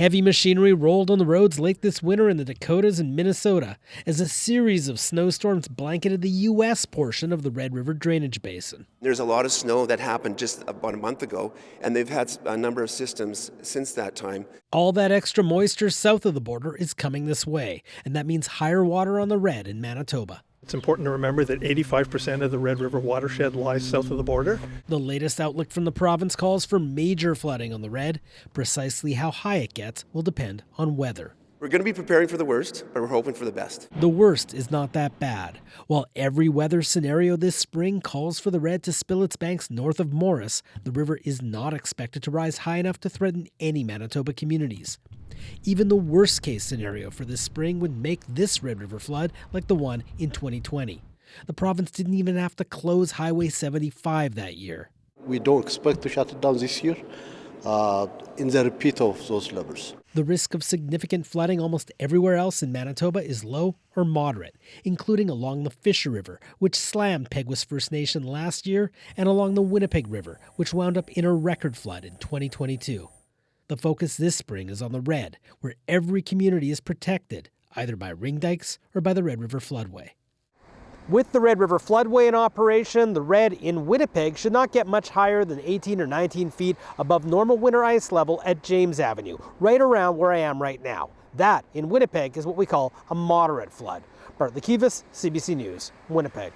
Heavy machinery rolled on the roads late this winter in the Dakotas and Minnesota as a series of snowstorms blanketed the U.S. portion of the Red River drainage basin. There's a lot of snow that happened just about a month ago, and they've had a number of systems since that time. All that extra moisture south of the border is coming this way, and that means higher water on the Red in Manitoba. It's important to remember that 85% of the Red River watershed lies south of the border. The latest outlook from the province calls for major flooding on the Red. Precisely how high it gets will depend on weather. We're going to be preparing for the worst, but we're hoping for the best. The worst is not that bad. While every weather scenario this spring calls for the Red to spill its banks north of Morris, the river is not expected to rise high enough to threaten any Manitoba communities. Even the worst-case scenario for this spring would make this Red River flood like the one in 2020. The province didn't even have to close Highway 75 that year. We don't expect to shut it down this year in the repeat of those levels. The risk of significant flooding almost everywhere else in Manitoba is low or moderate, including along the Fisher River, which slammed Peguis First Nation last year, and along the Winnipeg River, which wound up in a record flood in 2022. The focus this spring is on the Red, where every community is protected, either by ring dikes or by the Red River floodway. With the Red River floodway in operation, the Red in Winnipeg should not get much higher than 18 or 19 feet above normal winter ice level at James Avenue, right around where I am right now. That, in Winnipeg, is what we call a moderate flood. Bart Lekivas, CBC News, Winnipeg.